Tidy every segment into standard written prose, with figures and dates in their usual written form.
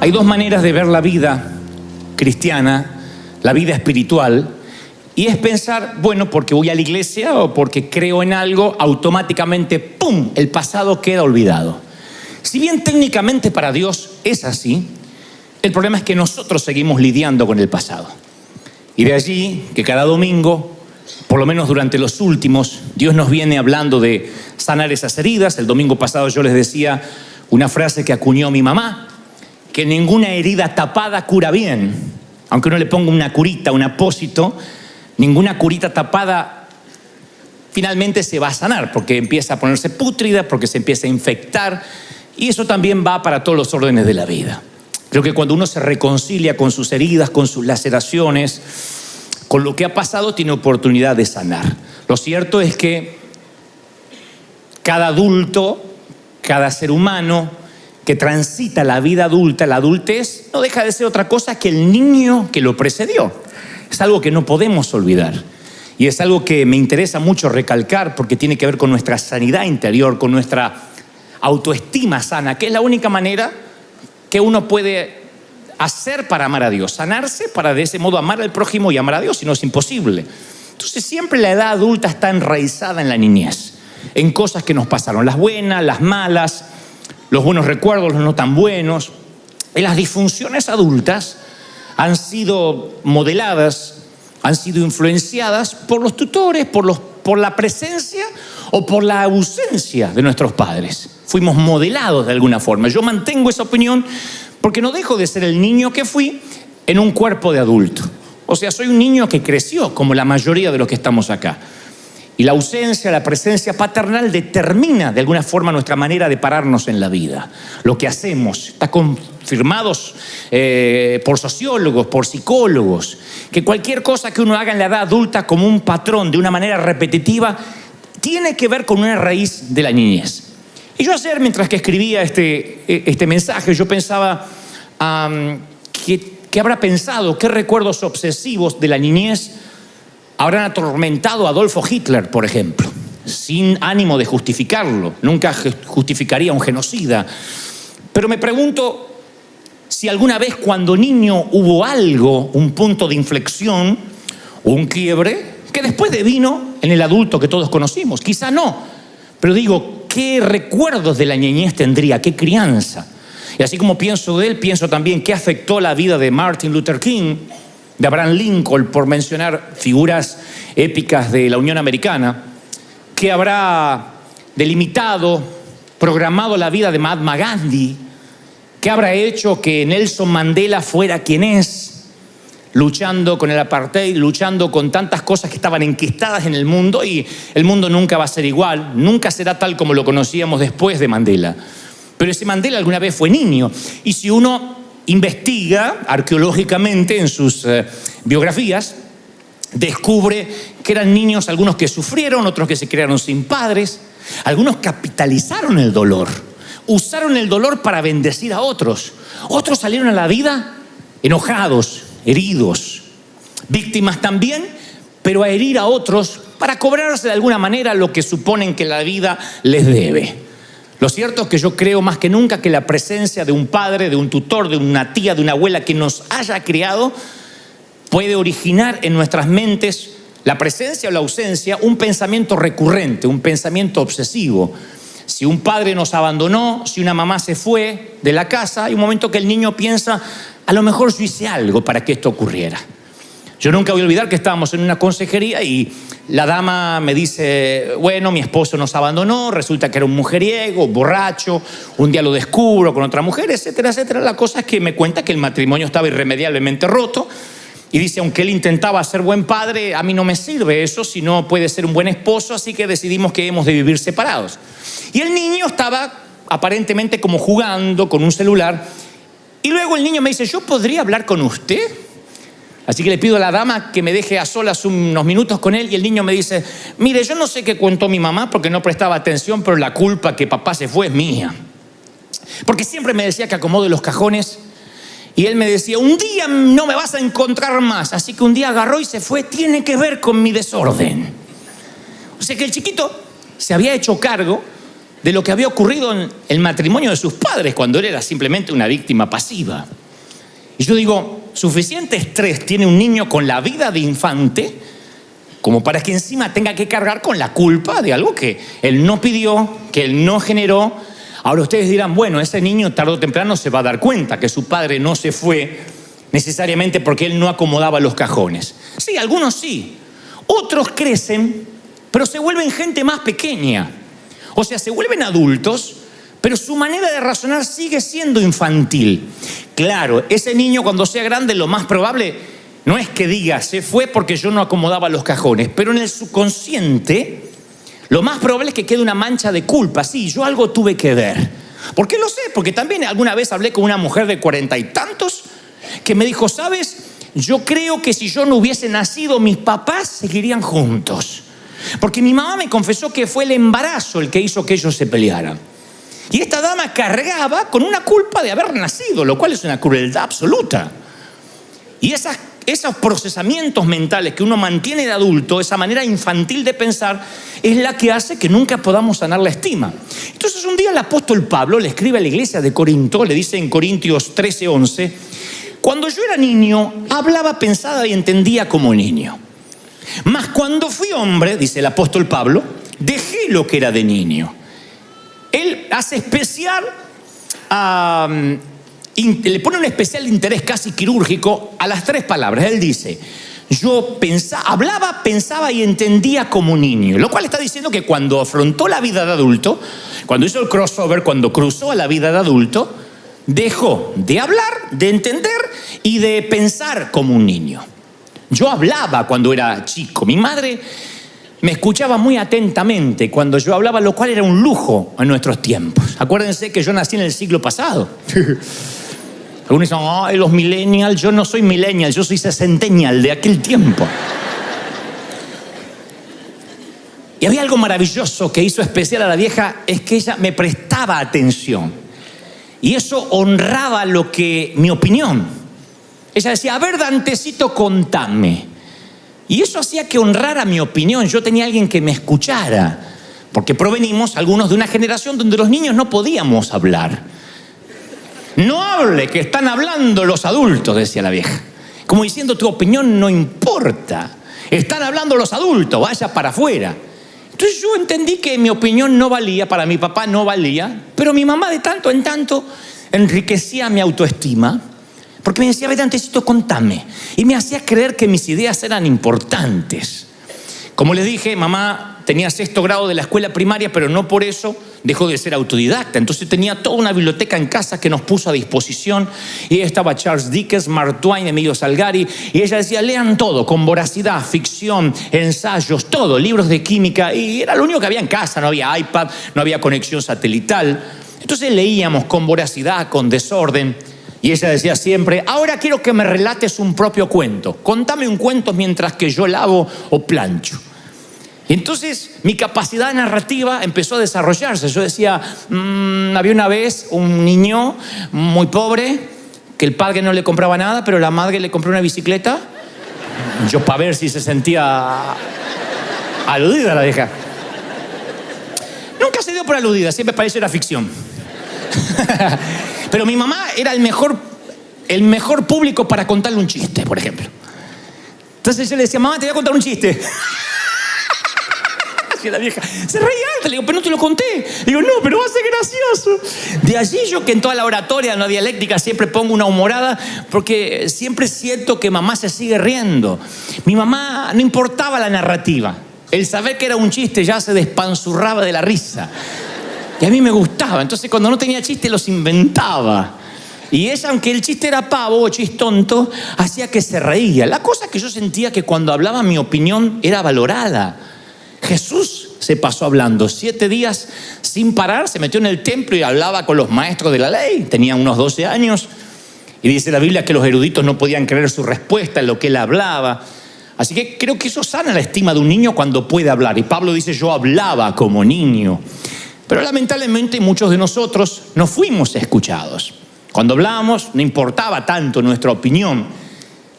Hay dos maneras de ver la vida cristiana, la vida espiritual, y es pensar, bueno, porque voy a la iglesia o porque creo en algo, automáticamente, ¡pum!, el pasado queda olvidado. Si bien técnicamente para Dios es así, el problema es que nosotros seguimos lidiando con el pasado. Y de allí que cada domingo, por lo menos durante los últimos, Dios nos viene hablando de sanar esas heridas. El domingo pasado yo les decía una frase que acuñó mi mamá, que ninguna herida tapada cura bien. Aunque uno le ponga una curita, un apósito, ninguna curita tapada finalmente se va a sanar, porque empieza a ponerse pútrida, porque se empieza a infectar, y eso también va para todos los órdenes de la vida. Creo que cuando uno se reconcilia con sus heridas, con sus laceraciones, con lo que ha pasado, tiene oportunidad de sanar. Lo cierto es que cada adulto, cada ser humano que transita la vida adulta, la adultez, no deja de ser otra cosa que el niño que lo precedió. Es algo que no podemos olvidar. Y es algo que me interesa mucho recalcar porque tiene que ver con nuestra sanidad interior, con nuestra autoestima sana, que es la única manera que uno puede hacer para amar a Dios. Sanarse para de ese modo amar al prójimo y amar a Dios, si no es imposible. Entonces siempre la edad adulta está enraizada en la niñez, en cosas que nos pasaron, las buenas, las malas, los buenos recuerdos, los no tan buenos. Y las disfunciones adultas han sido modeladas, han sido influenciadas por los tutores, por la presencia o por la ausencia de nuestros padres. Fuimos modelados de alguna forma. Yo mantengo esa opinión porque no dejo de ser el niño que fui en un cuerpo de adulto. O sea, soy un niño que creció como la mayoría de los que estamos acá. Y la ausencia, la presencia paternal determina de alguna forma nuestra manera de pararnos en la vida. Lo que hacemos está confirmado por sociólogos, por psicólogos, que cualquier cosa que uno haga en la edad adulta como un patrón, de una manera repetitiva, tiene que ver con una raíz de la niñez. Y yo ayer, mientras que escribía este mensaje, yo pensaba ¿qué habrá pensado? ¿Qué recuerdos obsesivos de la niñez habrán atormentado a Adolfo Hitler, por ejemplo? Sin ánimo de justificarlo, nunca justificaría a un genocida. Pero me pregunto si alguna vez cuando niño hubo algo, un punto de inflexión, un quiebre, que después devino en el adulto que todos conocimos. Quizá no, pero digo, ¿qué recuerdos de la niñez tendría? ¿Qué crianza? Y así como pienso de él, pienso también qué afectó la vida de Martin Luther King, de Abraham Lincoln, por mencionar figuras épicas de la Unión Americana, que habrá delimitado, programado la vida de Mahatma Gandhi, que habrá hecho que Nelson Mandela fuera quien es, luchando con el apartheid, luchando con tantas cosas que estaban enquistadas en el mundo, y el mundo nunca va a ser igual, nunca será tal como lo conocíamos después de Mandela. Pero ese Mandela alguna vez fue niño, y si uno investiga arqueológicamente en sus biografías, descubre que eran niños algunos que sufrieron, otros que se criaron sin padres, algunos capitalizaron el dolor, usaron el dolor para bendecir a otros, otros salieron a la vida enojados, heridos, víctimas también, pero a herir a otros para cobrarse de alguna manera lo que suponen que la vida les debe. Lo cierto es que yo creo más que nunca que la presencia de un padre, de un tutor, de una tía, de una abuela que nos haya criado puede originar en nuestras mentes, la presencia o la ausencia, un pensamiento recurrente, un pensamiento obsesivo. Si un padre nos abandonó, si una mamá se fue de la casa, hay un momento que el niño piensa, a lo mejor yo hice algo para que esto ocurriera. Yo nunca voy a olvidar que estábamos en una consejería y la dama me dice, bueno, mi esposo nos abandonó, resulta que era un mujeriego, borracho, un día lo descubro con otra mujer, etcétera, etcétera. La cosa es que me cuenta que el matrimonio estaba irremediablemente roto y dice, aunque él intentaba ser buen padre, a mí no me sirve eso, si no puede ser un buen esposo, así que decidimos que hemos de vivir separados. Y el niño estaba aparentemente como jugando con un celular y luego el niño me dice, ¿yo podría hablar con usted? Así que le pido a la dama que me deje a solas unos minutos con él y el niño me dice, mire, yo no sé qué contó mi mamá porque no prestaba atención, pero la culpa que papá se fue es mía. Porque siempre me decía que acomode los cajones y él me decía, un día no me vas a encontrar más. Así que un día agarró y se fue, tiene que ver con mi desorden. O sea que el chiquito se había hecho cargo de lo que había ocurrido en el matrimonio de sus padres cuando él era simplemente una víctima pasiva. Y yo digo, suficiente estrés tiene un niño con la vida de infante como para que encima tenga que cargar con la culpa de algo que él no pidió, que él no generó. Ahora ustedes dirán, bueno, ese niño tarde o temprano se va a dar cuenta que su padre no se fue necesariamente porque él no acomodaba los cajones. Sí, algunos sí. Otros crecen, pero se vuelven gente más pequeña. O sea, se vuelven adultos, pero su manera de razonar sigue siendo infantil. Claro, ese niño cuando sea grande lo más probable no es que diga, se fue porque yo no acomodaba los cajones, pero en el subconsciente lo más probable es que quede una mancha de culpa. Sí, yo algo tuve que ver. ¿Por qué lo sé? Porque también alguna vez hablé con una mujer de 40 y tantos que me dijo, ¿sabes? Yo creo que si yo no hubiese nacido, mis papás seguirían juntos. Porque mi mamá me confesó que fue el embarazo el que hizo que ellos se pelearan. Y esta dama cargaba con una culpa de haber nacido, lo cual es una crueldad absoluta. Y esos procesamientos mentales que uno mantiene de adulto, esa manera infantil de pensar, es la que hace que nunca podamos sanar la estima. Entonces un día el apóstol Pablo le escribe a la iglesia de Corinto, le dice en Corintios 13:11, cuando yo era niño, hablaba, pensaba y entendía como niño. Mas cuando fui hombre, dice el apóstol Pablo, dejé lo que era de niño. Él hace especial, le pone un especial interés casi quirúrgico a las tres palabras. Él dice, yo hablaba, pensaba y entendía como niño. Lo cual está diciendo que cuando afrontó la vida de adulto, cuando hizo el crossover, cuando cruzó a la vida de adulto, dejó de hablar, de entender y de pensar como un niño. Yo hablaba cuando era chico. Mi madre me escuchaba muy atentamente cuando yo hablaba, lo cual era un lujo en nuestros tiempos. Acuérdense que yo nací en el siglo pasado. Algunos dicen, ay, los millennials. Yo no soy millennial, yo soy sesentennial de aquel tiempo. Y había algo maravilloso que hizo especial a la vieja, es que ella me prestaba atención. Y eso honraba mi opinión. Ella decía, a ver, Dantecito, contame. Y eso hacía que honrara mi opinión. Yo tenía alguien que me escuchara. Porque provenimos algunos de una generación donde los niños no podíamos hablar. No hable, que están hablando los adultos, decía la vieja. Como diciendo, tu opinión no importa. Están hablando los adultos, vaya para afuera. Entonces yo entendí que mi opinión no valía, para mi papá no valía, pero mi mamá de tanto en tanto enriquecía mi autoestima. Porque me decía, ve, Dantecito, contame. Y me hacía creer que mis ideas eran importantes. Como les dije, mamá tenía 6º grado de la escuela primaria, pero no por eso dejó de ser autodidacta. Entonces tenía toda una biblioteca en casa que nos puso a disposición. Y ahí estaba Charles Dickens, Mark Twain, Emilio Salgari. Y ella decía, lean todo, con voracidad, ficción, ensayos, todo, libros de química. Y era lo único que había en casa, no había iPad, no había conexión satelital. Entonces leíamos con voracidad, con desorden. Y ella decía siempre, ahora quiero que me relates un propio cuento. Contame un cuento mientras que yo lavo o plancho. Y entonces mi capacidad narrativa empezó a desarrollarse. Yo decía, había una vez un niño muy pobre, que el padre no le compraba nada, pero la madre le compró una bicicleta. Yo para ver si se sentía aludida la vieja. Nunca se dio por aludida, siempre pareció era ficción. Pero mi mamá era el mejor público para contarle un chiste, por ejemplo. Entonces yo le decía, mamá, te voy a contar un chiste. Y la vieja se reía alta. Le digo, pero no te lo conté. Le digo, no, pero va a ser gracioso. De allí yo que en toda la oratoria, en la dialéctica, siempre pongo una humorada, porque siempre siento que mamá se sigue riendo. Mi mamá no importaba la narrativa. El saber que era un chiste ya se despanzurraba de la risa. Y a mí me gustaba. Entonces cuando no tenía chiste los inventaba. Y ella, aunque el chiste era pavo o chistonto, hacía que se reía. La cosa es que yo sentía que cuando hablaba mi opinión era valorada. Jesús se pasó hablando 7 días sin parar, se metió en el templo y hablaba con los maestros de la ley. Tenía unos 12 años. Y dice la Biblia que los eruditos no podían creer su respuesta en lo que él hablaba. Así que creo que eso sana la estima de un niño cuando puede hablar. Y Pablo dice, yo hablaba como niño. Pero lamentablemente muchos de nosotros no fuimos escuchados. Cuando hablábamos no importaba tanto nuestra opinión.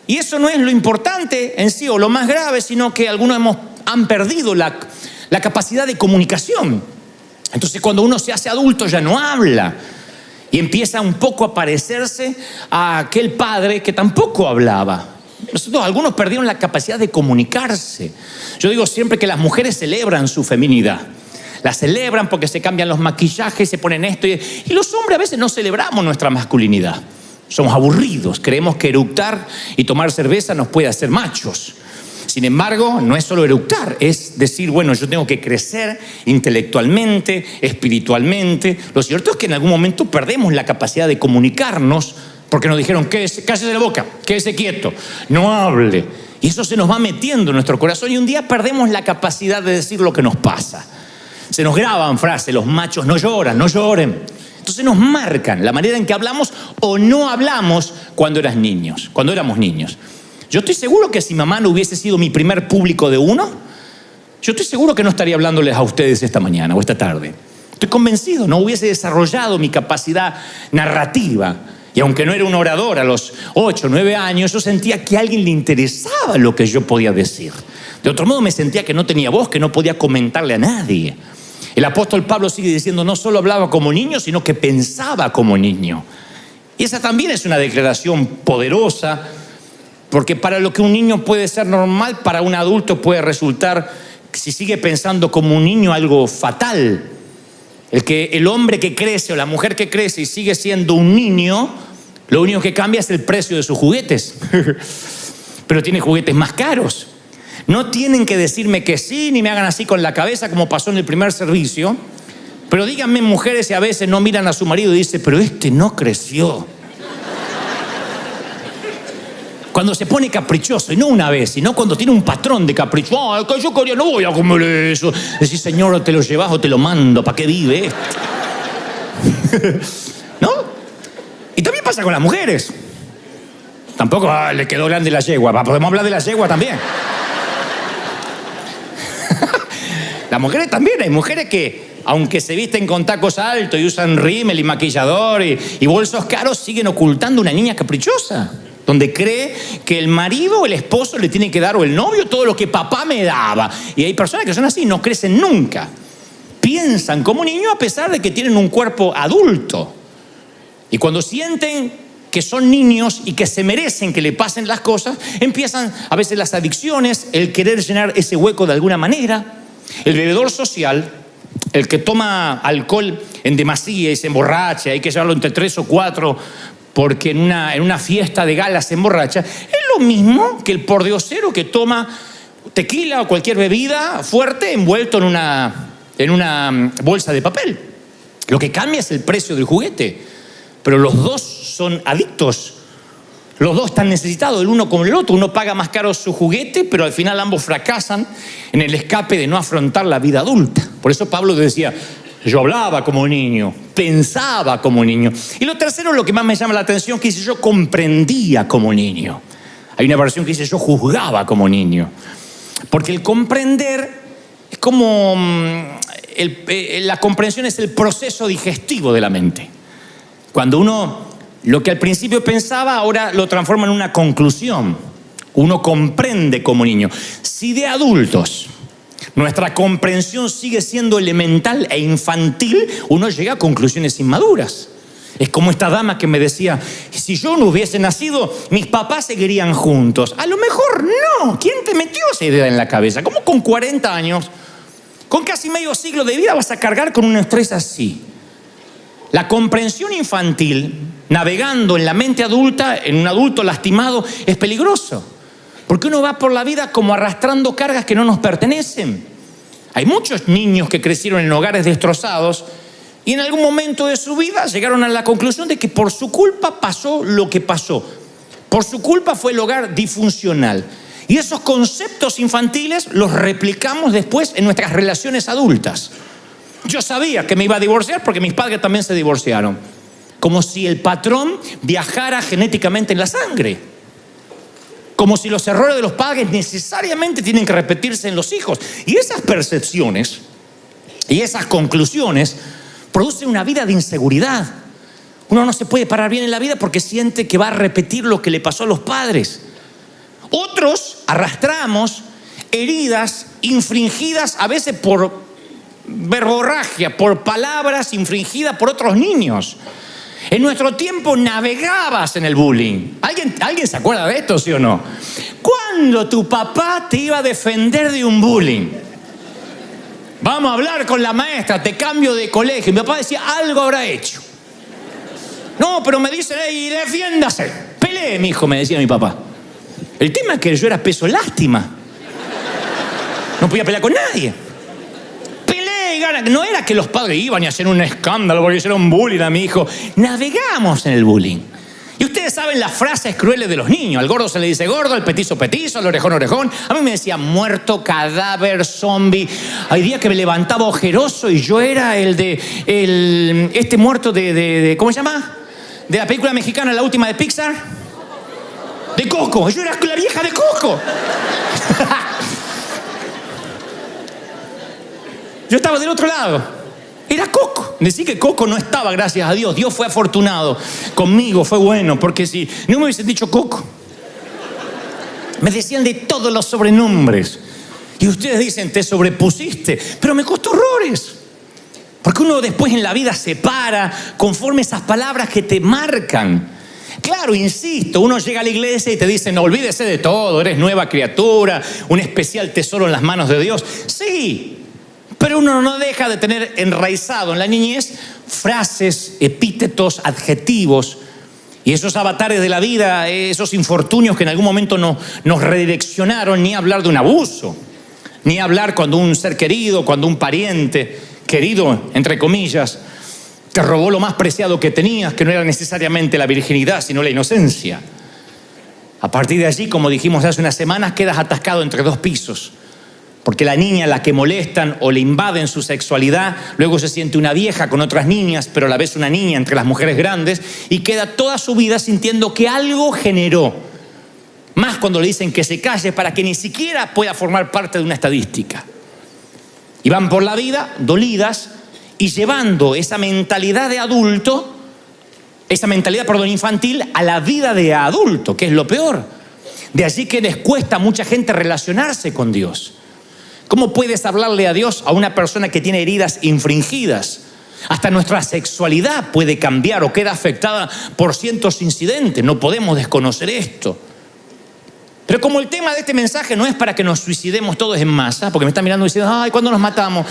Y eso no es lo importante en sí o lo más grave, sino que algunos han perdido la capacidad de comunicación. Entonces cuando uno se hace adulto ya no habla y empieza un poco a parecerse a aquel padre que tampoco hablaba. Algunos perdieron la capacidad de comunicarse. Yo digo siempre que las mujeres celebran su feminidad. La celebran porque se cambian los maquillajes, se ponen esto. Y los hombres a veces no celebramos nuestra masculinidad. Somos aburridos, creemos que eructar y tomar cerveza nos puede hacer machos. Sin embargo, no es solo eructar, es decir, bueno, yo tengo que crecer intelectualmente, espiritualmente. Lo cierto es que en algún momento perdemos la capacidad de comunicarnos porque nos dijeron, cállese la boca, quédese quieto, no hable. Y eso se nos va metiendo en nuestro corazón y un día perdemos la capacidad de decir lo que nos pasa. Se nos graban frases, los machos no lloran, no lloren. Entonces nos marcan la manera en que hablamos o no hablamos cuando éramos niños. Yo estoy seguro que si mamá no hubiese sido mi primer público de uno, yo estoy seguro que no estaría hablándoles a ustedes esta mañana o esta tarde. Estoy convencido, no hubiese desarrollado mi capacidad narrativa. Y aunque no era un orador a los 8 o 9 años, yo sentía que a alguien le interesaba lo que yo podía decir. De otro modo me sentía que no tenía voz, que no podía comentarle a nadie. El apóstol Pablo sigue diciendo, no solo hablaba como niño, sino que pensaba como niño. Y esa también es una declaración poderosa, porque para lo que un niño puede ser normal, para un adulto puede resultar, si sigue pensando como un niño, algo fatal. El hombre que crece o la mujer que crece y sigue siendo un niño, lo único que cambia es el precio de sus juguetes. Pero tiene juguetes más caros. No tienen que decirme que sí, ni me hagan así con la cabeza como pasó en el primer servicio. Pero díganme, mujeres, si a veces no miran a su marido y dicen, pero este no creció. Cuando se pone caprichoso, y no una vez, sino cuando tiene un patrón de capricho. ¡Ay, que yo quería, no voy a comer eso! Decís, señor, te lo llevas o te lo mando, ¿para qué vive? ¿No? Y también pasa con las mujeres. Tampoco le quedó grande la yegua. Podemos hablar de la yegua también. Las mujeres también, hay mujeres que, aunque se visten con tacos altos y usan rímel y maquillador y bolsos caros, siguen ocultando una niña caprichosa, donde cree que el marido o el esposo le tiene que dar, o el novio, todo lo que papá me daba. Y hay personas que son así, no crecen nunca. Piensan como niños a pesar de que tienen un cuerpo adulto. Y cuando sienten que son niños y que se merecen que le pasen las cosas, empiezan a veces las adicciones, el querer llenar ese hueco de alguna manera. El bebedor social, el que toma alcohol en demasía y se emborracha, hay que llevarlo entre 3 o 4 porque en una fiesta de gala se emborracha, es lo mismo que el pordiosero que toma tequila o cualquier bebida fuerte envuelto en una bolsa de papel. Lo que cambia es el precio del juguete, pero los dos son adictos. Los dos están necesitados, el uno como el otro. Uno paga más caro su juguete, pero al final ambos fracasan en el escape de no afrontar la vida adulta. Por eso Pablo decía, yo hablaba como niño, pensaba como niño. Y lo tercero, lo que más me llama la atención, que dice, yo comprendía como niño. Hay una versión que dice, yo juzgaba como niño. Porque el comprender es como... la comprensión es el proceso digestivo de la mente. Cuando uno... Lo que al principio pensaba, ahora lo transforma en una conclusión. Uno comprende como niño. Si de adultos nuestra comprensión sigue siendo elemental e infantil, uno llega a conclusiones inmaduras. Es como esta dama que me decía, si yo no hubiese nacido, mis papás seguirían juntos. A lo mejor no. ¿Quién te metió esa idea en la cabeza? ¿Cómo con 40 años, con casi medio siglo de vida, vas a cargar con un estrés así? La comprensión infantil, navegando en la mente adulta, en un adulto lastimado, es peligroso. Porque uno va por la vida como arrastrando cargas que no nos pertenecen. Hay muchos niños que crecieron en hogares destrozados y en algún momento de su vida llegaron a la conclusión de que por su culpa pasó lo que pasó. Por su culpa fue el hogar disfuncional. Y esos conceptos infantiles los replicamos después en nuestras relaciones adultas. Yo sabía que me iba a divorciar porque mis padres también se divorciaron. Como si el patrón viajara genéticamente en la sangre. Como si los errores de los padres necesariamente tienen que repetirse en los hijos. Y esas percepciones y esas conclusiones producen una vida de inseguridad. Uno no se puede parar bien en la vida porque siente que va a repetir lo que le pasó a los padres. Otros arrastramos heridas infringidas a veces por verborragia, por palabras infringidas por otros niños. En nuestro tiempo navegabas en el bullying. ¿Alguien se acuerda de esto, sí o no? ¿Cuándo tu papá te iba a defender de un bullying? Vamos a hablar con la maestra, te cambio de colegio. Mi papá decía, algo habrá hecho. No, pero me dicen, ¡ey, defiéndase! Pelee, mi hijo, me decía mi papá. El tema es que yo era peso lástima. No podía pelear con nadie. Peleé y gana. No era que los padres iban y hacían un escándalo porque hicieron un bullying a mi hijo. Navegamos en el bullying. Y ustedes saben las frases crueles de los niños. Al gordo se le dice gordo, al petizo petizo, al orejón orejón. A mí me decían muerto, cadáver, zombie. Hay días que me levantaba ojeroso y yo era este muerto de ¿cómo se llama? De la película mexicana, la última de Pixar. De Coco. Yo era la vieja de Coco. Yo estaba del otro lado. Era Coco. Decir que Coco no estaba, gracias a Dios. Dios fue afortunado conmigo, fue bueno, porque si no me hubiesen dicho Coco. Me decían de todos los sobrenombres. Y ustedes dicen, te sobrepusiste. Pero me costó horrores. Porque uno después en la vida se para conforme esas palabras que te marcan. Claro, insisto, uno llega a la iglesia y te dicen, no, olvídese de todo, eres nueva criatura, un especial tesoro en las manos de Dios. Sí. Pero uno no deja de tener enraizado en la niñez frases, epítetos, adjetivos y esos avatares de la vida, esos infortunios que en algún momento nos redireccionaron, ni hablar de un abuso, ni hablar cuando un ser querido, cuando un pariente querido, entre comillas, te robó lo más preciado que tenías, que no era necesariamente la virginidad, sino la inocencia. A partir de allí, como dijimos hace unas semanas, quedas atascado entre dos pisos. Porque la niña a la que molestan o le invaden su sexualidad, luego se siente una vieja con otras niñas, pero a la vez una niña entre las mujeres grandes, y queda toda su vida sintiendo que algo generó. Más cuando le dicen que se calle para que ni siquiera pueda formar parte de una estadística. Y van por la vida dolidas y llevando esa mentalidad de adulto, infantil, a la vida de adulto, que es lo peor. De allí que les cuesta a mucha gente relacionarse con Dios. ¿Cómo puedes hablarle a Dios a una persona que tiene heridas infringidas? Hasta nuestra sexualidad puede cambiar o queda afectada por cientos incidentes. No podemos desconocer esto. Pero como el tema de este mensaje no es para que nos suicidemos todos en masa, porque me están mirando diciendo, ay, ¿cuándo nos matamos?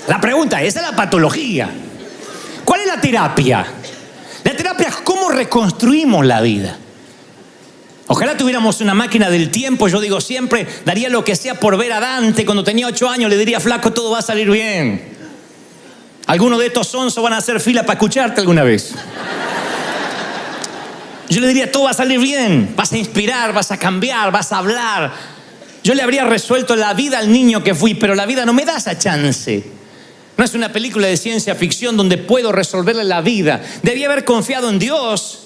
La pregunta, esa es la patología. ¿Cuál es la terapia? La terapia es cómo reconstruimos la vida. Ojalá tuviéramos una máquina del tiempo. Yo digo siempre, daría lo que sea por ver a Dante. Cuando tenía 8 años le diría, flaco, todo va a salir bien. Algunos de estos sonsos van a hacer fila para escucharte alguna vez. Yo le diría, todo va a salir bien. Vas a inspirar, vas a cambiar, vas a hablar. Yo le habría resuelto la vida al niño que fui, pero la vida no me da esa chance. No es una película de ciencia ficción donde puedo resolverle la vida. Debí haber confiado en Dios.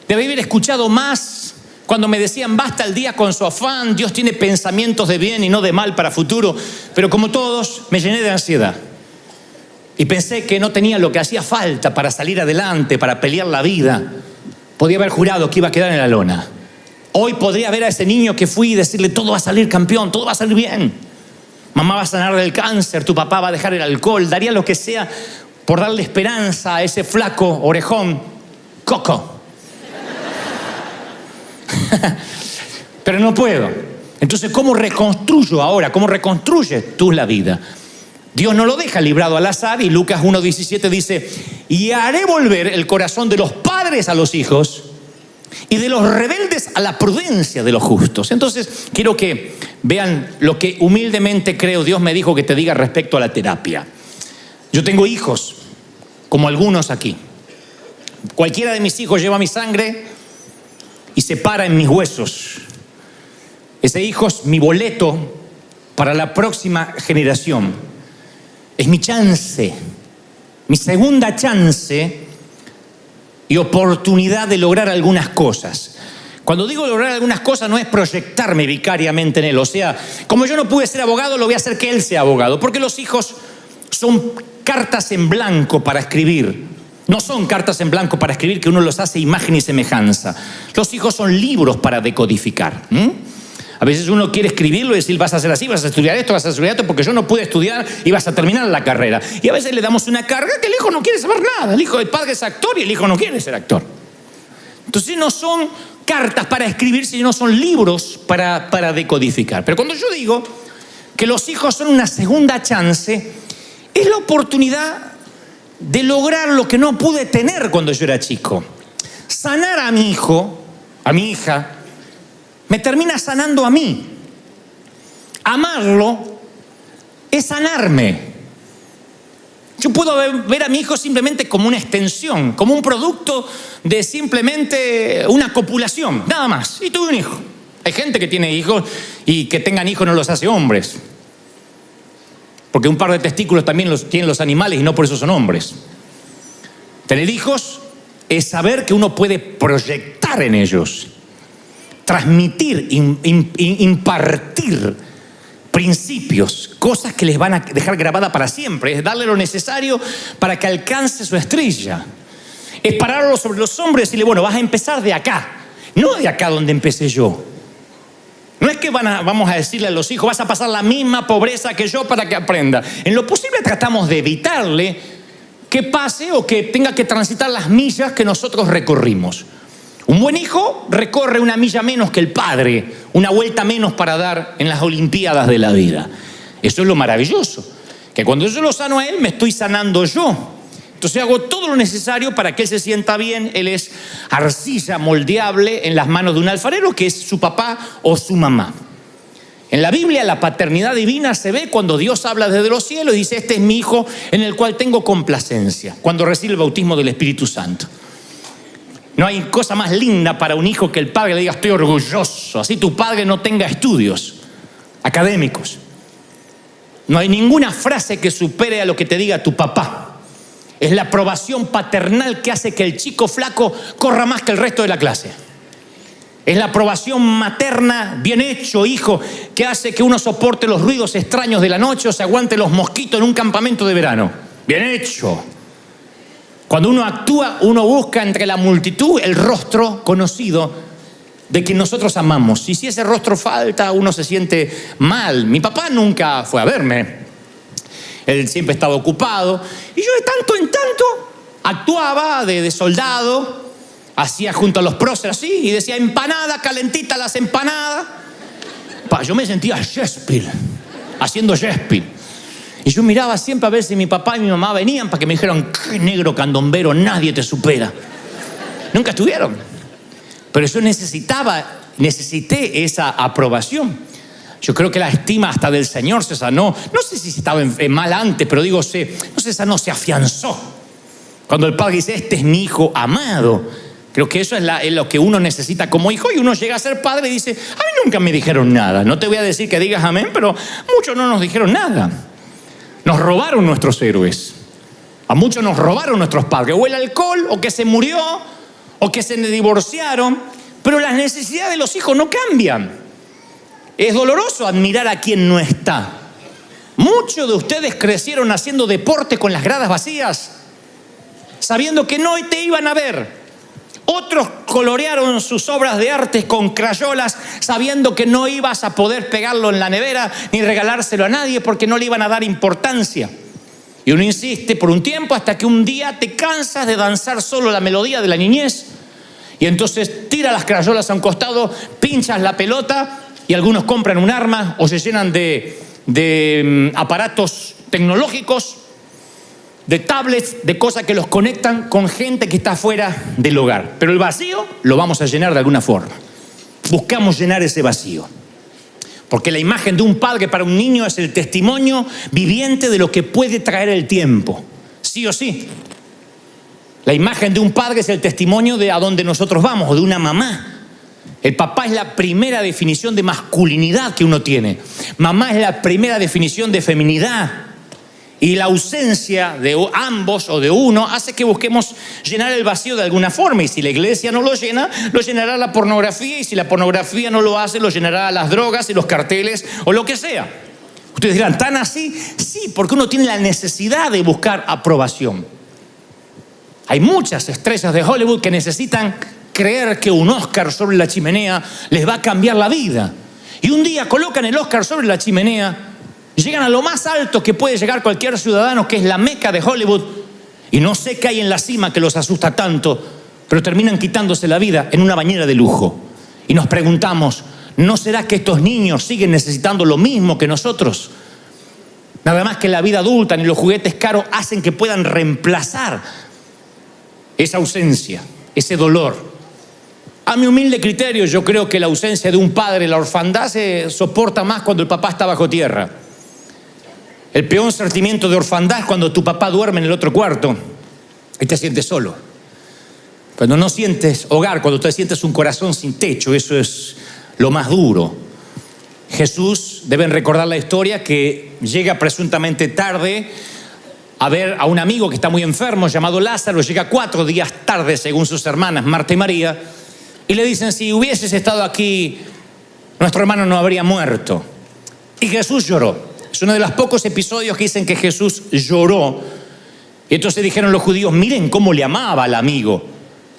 Debí haber escuchado más. Cuando me decían, basta el día con su afán, Dios tiene pensamientos de bien y no de mal para futuro. Pero como todos, me llené de ansiedad. Y pensé que no tenía lo que hacía falta para salir adelante, para pelear la vida. Podía haber jurado que iba a quedar en la lona. Hoy podría ver a ese niño que fui y decirle, todo va a salir campeón, todo va a salir bien. Mamá va a sanar del cáncer, tu papá va a dejar el alcohol. Daría lo que sea por darle esperanza a ese flaco orejón, Coco. Pero no puedo. Entonces, ¿cómo reconstruyo ahora? ¿Cómo reconstruyes tú la vida? Dios no lo deja librado al azar y Lucas 1:17 dice, y haré volver el corazón de los padres a los hijos y de los rebeldes a la prudencia de los justos. Entonces, quiero que vean lo que humildemente creo Dios me dijo que te diga respecto a la terapia. Yo tengo hijos, como algunos aquí. Cualquiera de mis hijos lleva mi sangre y se para en mis huesos. Ese hijo es mi boleto para la próxima generación. Es mi chance, mi segunda chance y oportunidad de lograr algunas cosas. Cuando digo lograr algunas cosas no es proyectarme vicariamente en él. O sea, como yo no pude ser abogado, lo voy a hacer que él sea abogado. Porque los hijos son cartas en blanco para escribir. No son cartas en blanco para escribir que uno los hace imagen y semejanza. Los hijos son libros para decodificar. A veces uno quiere escribirlo y decir, vas a hacer así, vas a estudiar esto, vas a estudiar esto, porque yo no pude estudiar y vas a terminar la carrera. Y a veces le damos una carga que el hijo no quiere saber nada. El padre es actor y el hijo no quiere ser actor. Entonces no son cartas para escribir, sino son libros para decodificar. Pero cuando yo digo que los hijos son una segunda chance, es la oportunidad de lograr lo que no pude tener cuando yo era chico. Sanar a mi hijo, a mi hija, me termina sanando a mí. Amarlo es sanarme. Yo puedo ver a mi hijo simplemente como una extensión, como un producto de simplemente una copulación, nada más. Y tuve un hijo. Hay gente que tiene hijos y que tengan hijos no los hace hombres. Porque un par de testículos también los tienen los animales y no por eso son hombres. Tener hijos es saber que uno puede proyectar en ellos, transmitir, impartir principios, cosas que les van a dejar grabada para siempre. Es darle lo necesario para que alcance su estrella. Es pararlo sobre los hombros y decirle, bueno, vas a empezar de acá, no de acá donde empecé yo. No es que vamos a decirle a los hijos, vas a pasar la misma pobreza que yo para que aprenda. En lo posible tratamos de evitarle que pase o que tenga que transitar las millas que nosotros recorrimos. Un buen hijo recorre una milla menos que el padre, una vuelta menos para dar en las olimpiadas de la vida. Eso es lo maravilloso, que cuando yo lo sano a él, me estoy sanando yo. Entonces hago todo lo necesario para que él se sienta bien. Él es arcilla moldeable en las manos de un alfarero, que es su papá o su mamá. En la Biblia la paternidad divina se ve cuando Dios habla desde los cielos y dice, este es mi hijo en el cual tengo complacencia, cuando recibe el bautismo del Espíritu Santo. No hay cosa más linda para un hijo que el padre le diga, estoy orgulloso, así tu padre no tenga estudios académicos. No hay ninguna frase que supere a lo que te diga tu papá. Es la aprobación paternal que hace que el chico flaco corra más que el resto de la clase. Es la aprobación materna, bien hecho, hijo, que hace que uno soporte los ruidos extraños de la noche o se aguante los mosquitos en un campamento de verano. Bien hecho. Cuando uno actúa, uno busca entre la multitud el rostro conocido de quien nosotros amamos. Y si ese rostro falta, uno se siente mal. Mi papá nunca fue a verme. Él siempre estaba ocupado. Y yo de tanto en tanto actuaba de soldado, hacía junto a los próceres así, y decía, empanada, calentita las empanadas. Yo me sentía Shakespeare, haciendo Shakespeare. Y yo miraba siempre a ver si mi papá y mi mamá venían para que me dijeran, qué negro candombero, nadie te supera. Nunca estuvieron. Pero yo necesité esa aprobación. Yo creo que la estima hasta del Señor se sanó. No sé si estaba mal antes, pero digo, no se sanó, se afianzó. Cuando el padre dice, este es mi hijo amado. Creo que eso es lo que uno necesita como hijo. Y uno llega a ser padre y dice, a mí nunca me dijeron nada. No te voy a decir que digas amén, pero muchos no nos dijeron nada. Nos robaron nuestros héroes. A muchos nos robaron nuestros padres. O el alcohol, o que se murió, o que se divorciaron. Pero las necesidades de los hijos no cambian. Es doloroso admirar a quien no está. Muchos de ustedes crecieron haciendo deporte con las gradas vacías, sabiendo que no te iban a ver. Otros colorearon sus obras de arte con crayolas, sabiendo que no ibas a poder pegarlo en la nevera ni regalárselo a nadie porque no le iban a dar importancia. Y uno insiste por un tiempo hasta que un día te cansas de danzar solo la melodía de la niñez y entonces tira las crayolas a un costado, pinchas la pelota y algunos compran un arma o se llenan de aparatos tecnológicos, de tablets, de cosas que los conectan con gente que está fuera del hogar. Pero el vacío lo vamos a llenar de alguna forma. Buscamos llenar ese vacío. Porque la imagen de un padre para un niño es el testimonio viviente de lo que puede traer el tiempo. Sí o sí. La imagen de un padre es el testimonio de a dónde nosotros vamos, o de una mamá. El papá es la primera definición de masculinidad que uno tiene. Mamá es la primera definición de feminidad. Y la ausencia de ambos o de uno hace que busquemos llenar el vacío de alguna forma. Y si la iglesia no lo llena, lo llenará la pornografía. Y si la pornografía no lo hace, lo llenará las drogas y los carteles o lo que sea. Ustedes dirán, ¿tan así? Sí, porque uno tiene la necesidad de buscar aprobación. Hay muchas estrellas de Hollywood que necesitan creer que un Oscar sobre la chimenea les va a cambiar la vida. Y un día colocan el Oscar sobre la chimenea, llegan a lo más alto que puede llegar cualquier ciudadano, que es la Meca de Hollywood, y no sé qué hay en la cima que los asusta tanto, pero terminan quitándose la vida en una bañera de lujo. Y nos preguntamos, ¿no será que estos niños siguen necesitando lo mismo que nosotros? Nada más que la vida adulta ni los juguetes caros hacen que puedan reemplazar esa ausencia, ese dolor. A mi humilde criterio, yo creo que la ausencia de un padre, la orfandad, se soporta más cuando el papá está bajo tierra. El peor sentimiento de orfandad es cuando tu papá duerme en el otro cuarto y te sientes solo. Cuando no sientes hogar, cuando te sientes un corazón sin techo, eso es lo más duro. Jesús, deben recordar la historia, que llega presuntamente tarde a ver a un amigo que está muy enfermo llamado Lázaro. Llega 4 días tarde, según sus hermanas Marta y María, y le dicen: si hubieses estado aquí, nuestro hermano no habría muerto. Y Jesús lloró. Es uno de los pocos episodios que dicen que Jesús lloró. Y entonces dijeron los judíos: miren cómo le amaba al amigo.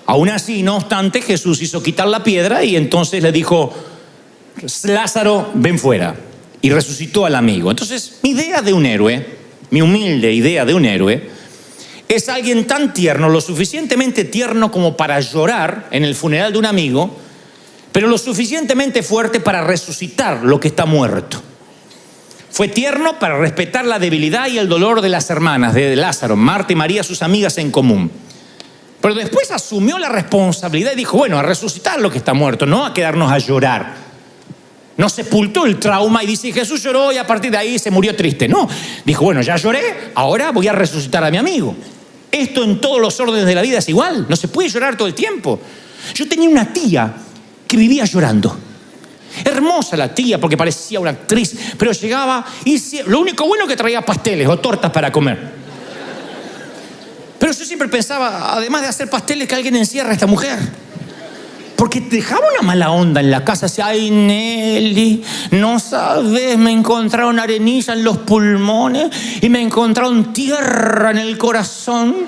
Aún así, no obstante, Jesús hizo quitar la piedra y entonces le dijo: Lázaro, ven fuera. Y resucitó al amigo. Entonces, mi idea de un héroe, mi humilde idea de un héroe, es alguien tan tierno, lo suficientemente tierno como para llorar en el funeral de un amigo, pero lo suficientemente fuerte para resucitar lo que está muerto. Fue tierno para respetar la debilidad y el dolor de las hermanas de Lázaro, Marta y María, sus amigas en común. Pero después asumió la responsabilidad y dijo: bueno, a resucitar lo que está muerto, no a quedarnos a llorar. No sepultó el trauma y dice: Jesús lloró y a partir de ahí se murió triste. No, dijo: bueno, ya lloré, ahora voy a resucitar a mi amigo. Esto en todos los órdenes de la vida es igual, no se puede llorar todo el tiempo. Yo tenía una tía que vivía llorando. Hermosa la tía, porque parecía una actriz, pero llegaba y lo único bueno que traía pasteles o tortas para comer. Pero yo siempre pensaba, además de hacer pasteles, que alguien encierra a esta mujer. Porque dejaba una mala onda en la casa. Decía: ay, Nelly, no sabes, me encontraron arenilla en los pulmones y me encontraron tierra en el corazón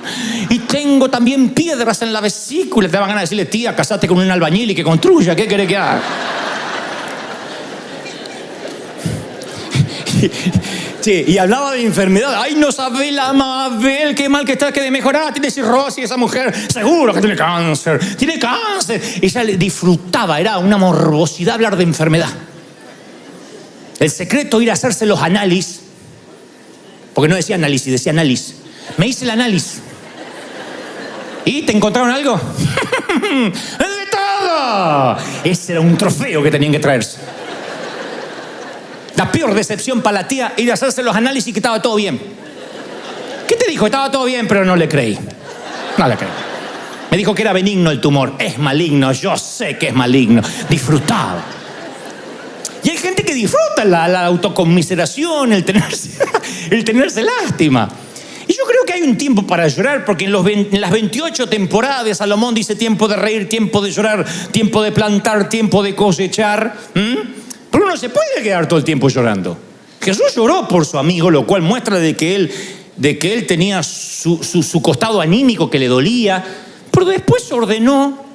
y tengo también piedras en la vesícula. Te daban ganas de decirle: tía, casate con un albañil y que construya, ¿qué querés que haga? Sí, y hablaba de enfermedad. Ay, no sabe la Mabel, qué mal que está, que de mejorar. Tiene cirrosis esa mujer, seguro que tiene cáncer. Tiene cáncer. Ella le disfrutaba, era una morbosidad hablar de enfermedad. El secreto, ir a hacerse los análisis. Porque no decía análisis, decía análisis. Me hice el análisis. ¿Y te encontraron algo? ¡De todo! Ese era un trofeo que tenían que traerse. La peor decepción para la tía, ir a hacerse los análisis y que estaba todo bien. ¿Qué te dijo? Estaba todo bien, pero no le creí. No le creí. Me dijo que era benigno el tumor. Es maligno, yo sé que es maligno. Disfrutaba. Y hay gente que disfruta la autoconmiseración, el tenerse lástima. Y yo creo que hay un tiempo para llorar, porque en las 28 temporadas de Salomón dice: tiempo de reír, tiempo de llorar, tiempo de plantar, tiempo de cosechar. Pero uno se puede quedar todo el tiempo llorando. Jesús lloró por su amigo, lo cual muestra de que él tenía su costado anímico que le dolía. Pero después ordenó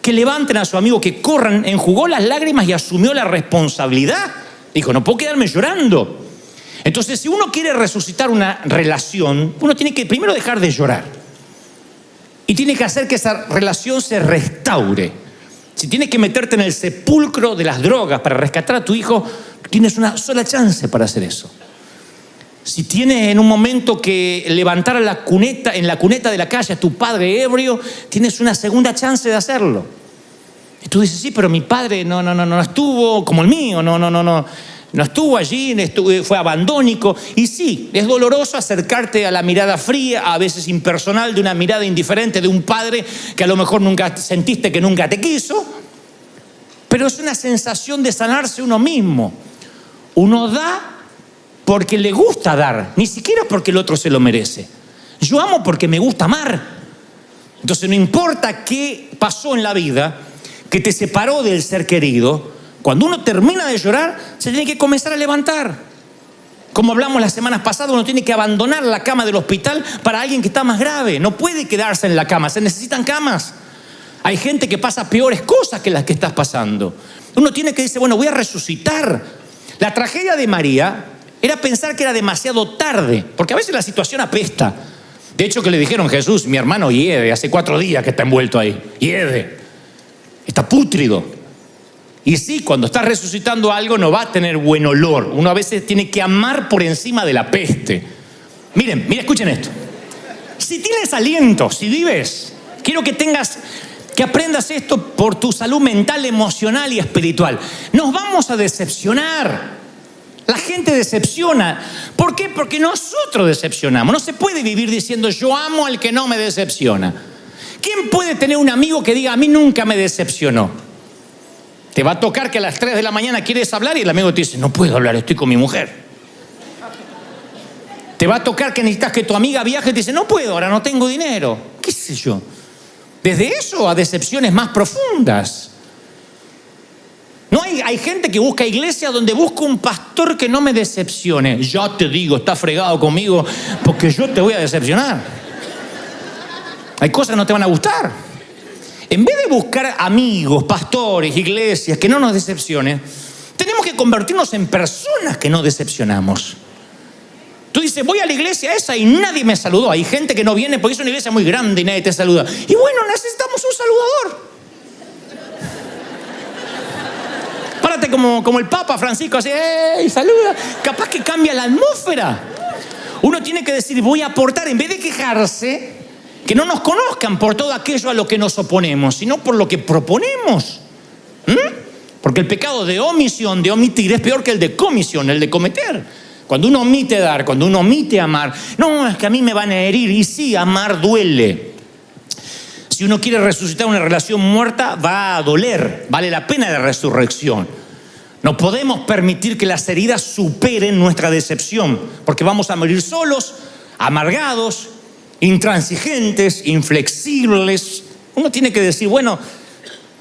que levanten a su amigo, que corran, enjugó las lágrimas y asumió la responsabilidad. Dijo: no puedo quedarme llorando. Entonces, si uno quiere resucitar una relación, uno tiene que primero dejar de llorar. Y tiene que hacer que esa relación se restaure. Si tienes que meterte en el sepulcro de las drogas para rescatar a tu hijo, tienes una sola chance para hacer eso. Si tienes en un momento que levantar en la cuneta de la calle a tu padre ebrio, tienes una segunda chance de hacerlo. Y tú dices: sí, pero mi padre no estuvo como el mío, no estuvo allí, fue abandónico. Y sí, es doloroso acercarte a la mirada fría, a veces impersonal, de una mirada indiferente de un padre que a lo mejor nunca sentiste que nunca te quiso. Pero es una sensación de sanarse uno mismo. Uno da porque le gusta dar, ni siquiera porque el otro se lo merece. Yo amo porque me gusta amar. Entonces no importa qué pasó en la vida que te separó del ser querido, cuando uno termina de llorar, se tiene que comenzar a levantar. Como hablamos las semanas pasadas, uno tiene que abandonar la cama del hospital para alguien que está más grave. No puede quedarse en la cama, se necesitan camas. Hay gente que pasa peores cosas que las que estás pasando. Uno tiene que decir, bueno, voy a resucitar. La tragedia de María era pensar que era demasiado tarde, porque a veces la situación apesta. De hecho, que le dijeron, Jesús, mi hermano hiede, hace 4 días que está envuelto ahí. Hiede. Está pútrido. Y sí, cuando está resucitando algo no va a tener buen olor. Uno a veces tiene que amar por encima de la peste. Miren, escuchen esto. Si tienes aliento, si vives, quiero que aprendas esto por tu salud mental, emocional y espiritual. Nos vamos a decepcionar. La gente decepciona. ¿Por qué? Porque nosotros decepcionamos. No se puede vivir diciendo yo amo al que no me decepciona. ¿Quién puede tener un amigo que diga a mí nunca me decepcionó? Te va a tocar que a las 3 de la mañana quieres hablar y el amigo te dice no puedo hablar, estoy con mi mujer. Te va a tocar que necesitas que tu amiga viaje y te dice no puedo, ahora no tengo dinero. ¿Qué sé yo? Desde eso a decepciones más profundas. No hay gente que busca iglesias donde busca un pastor que no me decepcione. Ya te digo, está fregado conmigo porque yo te voy a decepcionar. Hay cosas que no te van a gustar. En vez de buscar amigos, pastores, iglesias que no nos decepcionen, tenemos que convertirnos en personas que no decepcionamos. Tú dices, voy a la iglesia esa y nadie me saludó. Hay gente que no viene porque es una iglesia muy grande y nadie te saluda. Y bueno, necesitamos un saludador. Párate como el Papa Francisco, así, ¡ey, saluda! Capaz que cambia la atmósfera. Uno tiene que decir, voy a aportar, en vez de quejarse, que no nos conozcan por todo aquello a lo que nos oponemos, sino por lo que proponemos. Porque el pecado de omisión, de omitir, es peor que el de comisión, el de cometer. Cuando uno omite dar, cuando uno omite amar, no, es que a mí me van a herir. Y sí, amar duele. Si uno quiere resucitar una relación muerta, va a doler. Vale la pena la resurrección. No podemos permitir que las heridas superen nuestra decepción, porque vamos a morir solos, amargados, intransigentes, inflexibles. Uno tiene que decir, bueno,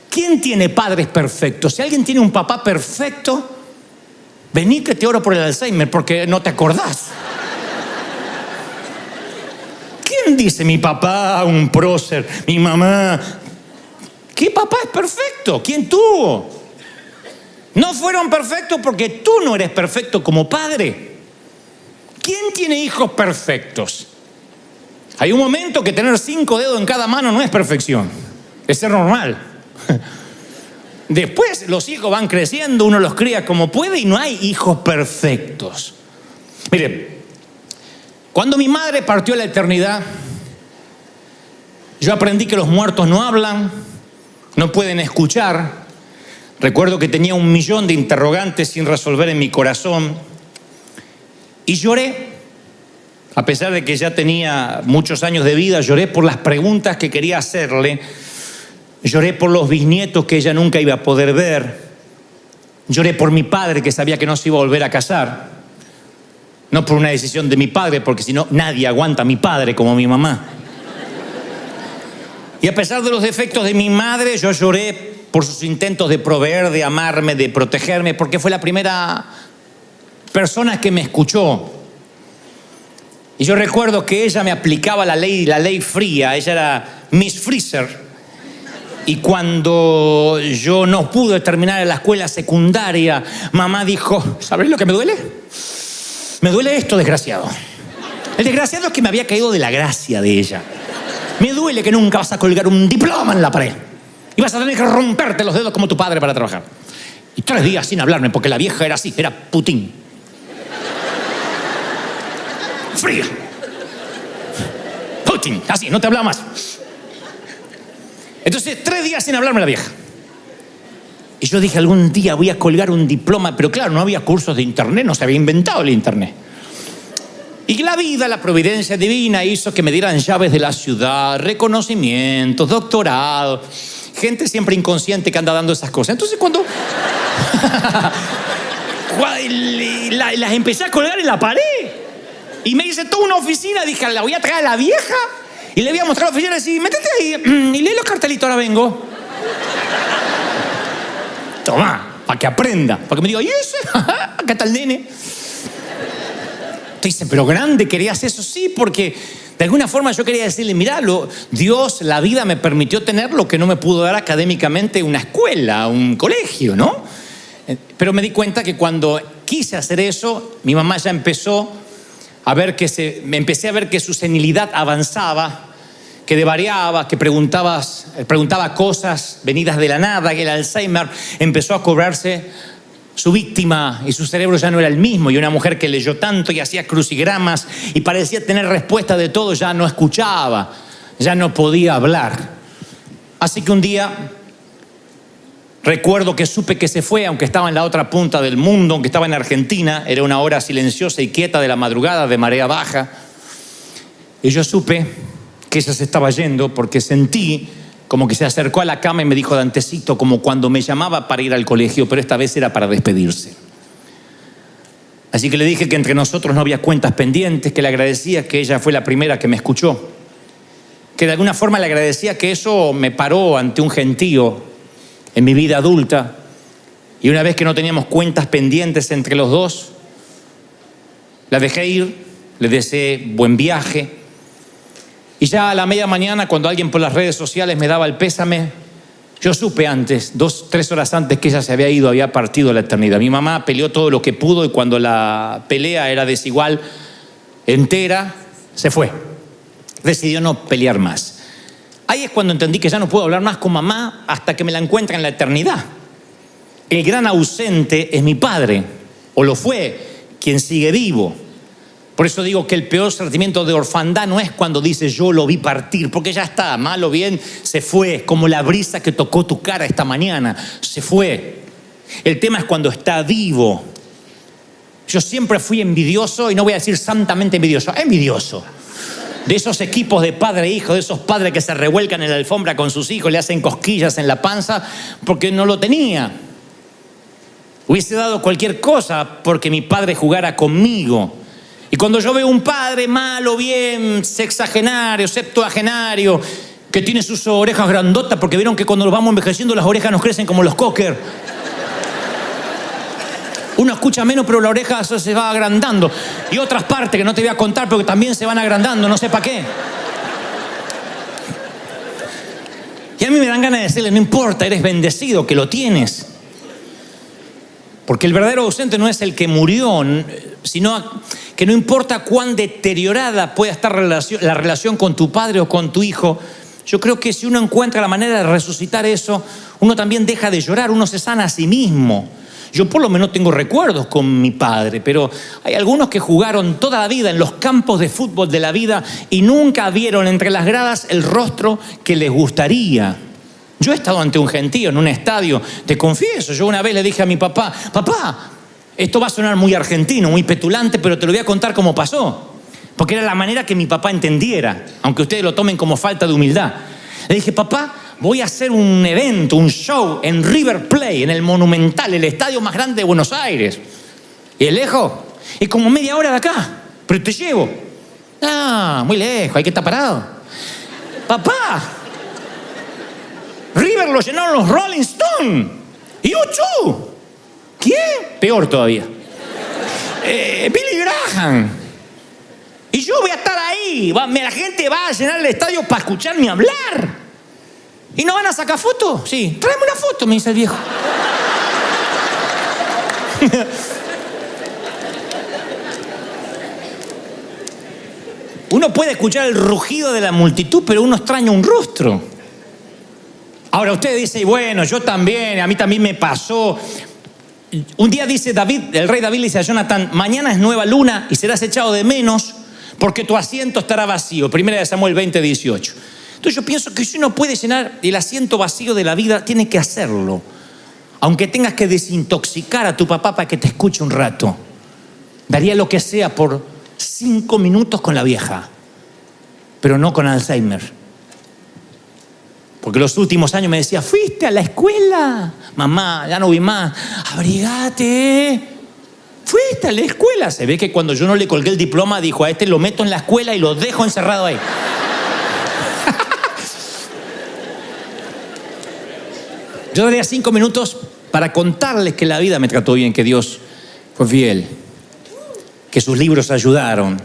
¿quién tiene padres perfectos? Si alguien tiene un papá perfecto, vení que te oro por el Alzheimer, porque no te acordás. ¿Quién dice mi papá, un prócer, mi mamá? ¿Qué papá es perfecto? ¿Quién tuvo? No fueron perfectos porque tú no eres perfecto como padre. ¿Quién tiene hijos perfectos? Hay un momento que tener 5 dedos en cada mano no es perfección, es ser normal. Después los hijos van creciendo, uno los cría como puede y no hay hijos perfectos. Miren, cuando mi madre partió a la eternidad, yo aprendí que los muertos no hablan, no pueden escuchar. Recuerdo que tenía 1.000.000 de interrogantes sin resolver en mi corazón y lloré. A pesar de que ya tenía muchos años de vida, lloré por las preguntas que quería hacerle. Lloré por los bisnietos que ella nunca iba a poder ver. Lloré por mi padre que sabía que no se iba a volver a casar. No por una decisión de mi padre, porque si no, nadie aguanta a mi padre como mi mamá. Y a pesar de los defectos de mi madre, yo lloré por sus intentos de proveer, de amarme, de protegerme, porque fue la primera persona que me escuchó. Y yo recuerdo que ella me aplicaba la ley fría. Ella era Miss Freezer. Y cuando yo no pude terminar la escuela secundaria, mamá dijo, ¿sabes lo que me duele? Me duele esto, desgraciado. El desgraciado es que me había caído de la gracia de ella. Me duele que nunca vas a colgar un diploma en la pared. Y vas a tener que romperte los dedos como tu padre para trabajar. Y 3 días sin hablarme, porque la vieja era así, era Putin. Fría. Putin, así, no te hablaba más. Entonces, 3 días sin hablarme la vieja. Y yo dije, algún día voy a colgar un diploma. Pero claro, no había cursos de internet, no se había inventado el internet. Y la vida, la providencia divina hizo que me dieran llaves de la ciudad, reconocimientos, doctorado. Gente siempre inconsciente que anda dando esas cosas. Entonces cuando las empecé a colgar en la pared. Y me hice toda una oficina, dije, la voy a traer a la vieja. Y le voy a mostrar a la oficina y decir, métete ahí y lee los cartelitos, ahora vengo. Toma, para que aprenda. Para que me diga, ¿y ese? ¿Qué tal, nene? Te dice, pero grande, ¿querías eso? Sí, porque de alguna forma yo quería decirle, mirá, Dios, la vida me permitió tener lo que no me pudo dar académicamente una escuela, un colegio, ¿no? Pero me di cuenta que cuando quise hacer eso, mi mamá ya empezó a ver me empecé a ver que su senilidad avanzaba, que devariaba, que preguntaba cosas venidas de la nada, que el Alzheimer empezó a cobrarse su víctima y su cerebro ya no era el mismo. Y una mujer que leyó tanto y hacía crucigramas y parecía tener respuesta de todo, ya no escuchaba, ya no podía hablar. Así que un día recuerdo que supe que se fue, aunque estaba en la otra punta del mundo, aunque estaba en Argentina. Era una hora silenciosa y quieta de la madrugada, de marea baja. Y yo supe que ella se estaba yendo porque sentí como que se acercó a la cama y me dijo Dantecito, como cuando me llamaba para ir al colegio, pero esta vez era para despedirse. Así que le dije que entre nosotros no había cuentas pendientes, que le agradecía que ella fue la primera que me escuchó, que de alguna forma le agradecía que eso me paró ante un gentío en mi vida adulta. Y una vez que no teníamos cuentas pendientes entre los dos, la dejé ir, le deseé buen viaje. Y ya a la media mañana, cuando alguien por las redes sociales me daba el pésame, yo supe antes, 2-3 horas antes, que ella se había ido, había partido a la eternidad. Mi mamá peleó todo lo que pudo y cuando la pelea era desigual, entera, se fue. Decidió no pelear más. Ahí es cuando entendí que ya no puedo hablar más con mamá hasta que me la encuentre en la eternidad. El gran ausente es mi padre, o lo fue, quien sigue vivo. Por eso digo que el peor sentimiento de orfandad no es cuando dices yo lo vi partir, porque ya está, mal o bien, se fue. Es como la brisa que tocó tu cara esta mañana, se fue. El tema es cuando está vivo. Yo siempre fui envidioso, y no voy a decir santamente envidioso. De esos equipos de padre e hijo, de esos padres que se revuelcan en la alfombra con sus hijos, le hacen cosquillas en la panza porque no lo tenía. Hubiese dado cualquier cosa porque mi padre jugara conmigo. Y cuando yo veo un padre malo, bien, sexagenario, septuagenario, que tiene sus orejas grandotas, porque vieron que cuando nos vamos envejeciendo las orejas nos crecen como los cocker. Uno escucha menos, pero la oreja se va agrandando. Y otras partes que no te voy a contar, porque también se van agrandando, no sé para qué. Y a mí me dan ganas de decirle, no importa, eres bendecido, que lo tienes. Porque el verdadero ausente no es el que murió, sino que no importa cuán deteriorada pueda estar la relación con tu padre o con tu hijo, yo creo que si uno encuentra la manera de resucitar eso, uno también deja de llorar, uno se sana a sí mismo. Yo por lo menos tengo recuerdos con mi padre, pero hay algunos que jugaron toda la vida en los campos de fútbol de la vida y nunca vieron entre las gradas el rostro que les gustaría. Yo he estado ante un gentío en un estadio, te confieso, yo una vez le dije a mi papá, papá, esto va a sonar muy argentino, muy petulante, pero te lo voy a contar cómo pasó, porque era la manera que mi papá entendiera, aunque ustedes lo tomen como falta de humildad. Le dije, papá, voy a hacer un evento, un show en River Plate, en el Monumental, el estadio más grande de Buenos Aires. ¿Y es lejos? Es como media hora de acá, pero te llevo. Ah, muy lejos, hay que estar parado. Papá, River lo llenaron los Rolling Stones. ¿Y U2? ¿Quién? Peor todavía. Billy Graham. Y yo voy a estar ahí. La gente va a llenar el estadio para escucharme hablar. ¿Y no van a sacar fotos? Sí. Tráeme una foto, me dice el viejo. Uno puede escuchar el rugido de la multitud, pero uno extraña un rostro. Ahora usted dice, bueno, yo también, a mí también me pasó. Un día dice David, el rey David le dice a Jonathan, mañana es nueva luna y serás echado de menos porque tu asiento estará vacío. 1 Samuel 20:18. Entonces yo pienso que si uno puede llenar el asiento vacío de la vida, tiene que hacerlo. Aunque tengas que desintoxicar a tu papá para que te escuche un rato. Daría lo que sea por 5 minutos con la vieja, pero no con Alzheimer. Porque los últimos años me decía, ¿fuiste a la escuela? Mamá, ya no vi más. Abrigate. ¿Fuiste a la escuela? Se ve que cuando yo no le colgué el diploma, dijo, a este lo meto en la escuela y lo dejo encerrado ahí. Yo daría 5 minutos para contarles que la vida me trató bien, que Dios fue fiel, que sus libros ayudaron,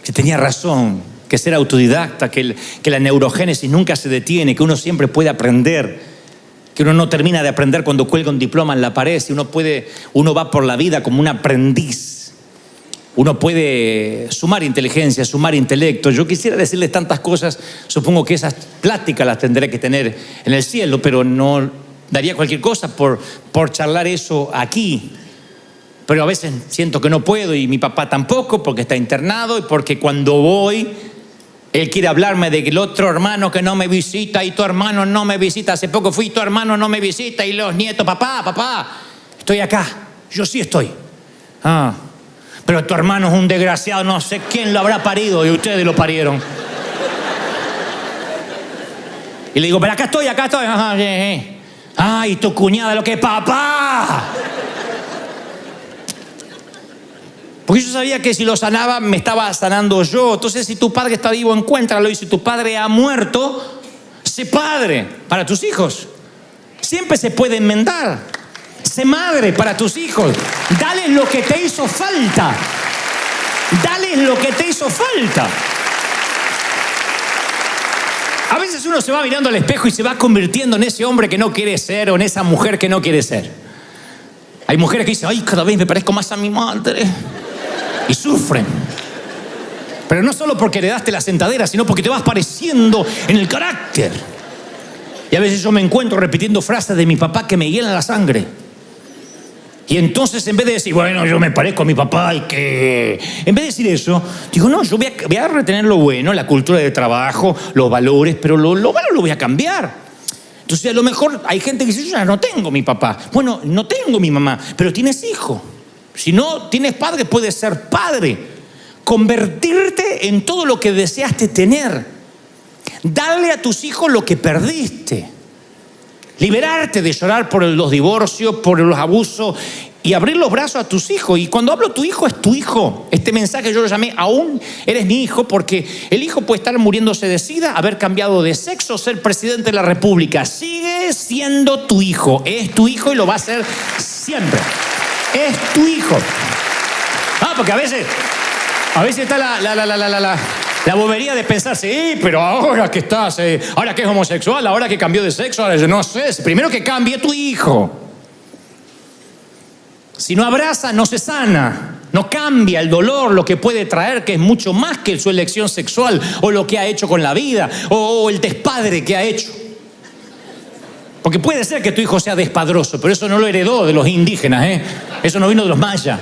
que tenía razón, que ser autodidacta, que la neurogénesis nunca se detiene, que uno siempre puede aprender. que uno no termina de aprender cuando cuelga un diploma en la pared. Si uno va por la vida como un aprendiz. Uno puede sumar inteligencia, sumar intelecto. Yo quisiera decirles tantas cosas. Supongo que esas pláticas las tendré que tener en el cielo, pero no daría cualquier cosa por charlar eso aquí. Pero a veces siento que no puedo, y mi papá tampoco, porque está internado, y porque cuando voy, él quiere hablarme del otro hermano que no me visita, y tu hermano no me visita. Hace poco fui, tu hermano no me visita, y los nietos, papá, estoy acá. Yo sí estoy. Pero tu hermano es un desgraciado, no sé quién lo habrá parido, y ustedes lo parieron. Y le digo, pero acá estoy. Ay, tu cuñada, lo que es papá. Porque yo sabía que si lo sanaba, me estaba sanando yo. Entonces, si tu padre está vivo, encuéntralo. Y si tu padre ha muerto, sé padre para tus hijos. Siempre se puede enmendar. Sé madre para tus hijos. Dales lo que te hizo falta. Dales lo que te hizo falta. A veces uno se va mirando al espejo y se va convirtiendo en ese hombre que no quiere ser, o en esa mujer que no quiere ser. Hay mujeres que dicen, ay, cada vez me parezco más a mi madre. Y sufren. Pero no solo porque heredaste la sentadera, sino porque te vas pareciendo en el carácter. Y a veces yo me encuentro repitiendo frases de mi papá que me hielan la sangre. Y entonces, en vez de decir, bueno, yo me parezco a mi papá y que... En vez de decir eso, digo, no, yo voy a retener lo bueno, la cultura de trabajo, los valores, pero lo malo lo voy a cambiar. Entonces, a lo mejor hay gente que dice, yo ya no tengo mi papá. Bueno, no tengo mi mamá, pero tienes hijo. Si no tienes padre, puedes ser padre. Convertirte en todo lo que deseaste tener. Darle a tus hijos lo que perdiste. Liberarte de llorar por los divorcios, por los abusos, y abrir los brazos a tus hijos. Y cuando hablo tu hijo, es tu hijo. Este mensaje yo lo llamé aún eres mi hijo, porque el hijo puede estar muriéndose de sida, haber cambiado de sexo, ser presidente de la república. Sigue siendo tu hijo. Es tu hijo y lo va a ser siempre. Es tu hijo. Porque a veces está la bobería de pensar, sí, pero ahora que estás, ahora que es homosexual, ahora que cambió de sexo, ahora yo no sé, primero que cambie tu hijo. Si no abraza, no se sana, no cambia el dolor, lo que puede traer, que es mucho más que su elección sexual, o lo que ha hecho con la vida, o el despadre que ha hecho. Porque puede ser que tu hijo sea despadroso, pero eso no lo heredó de los indígenas, eso no vino de los mayas.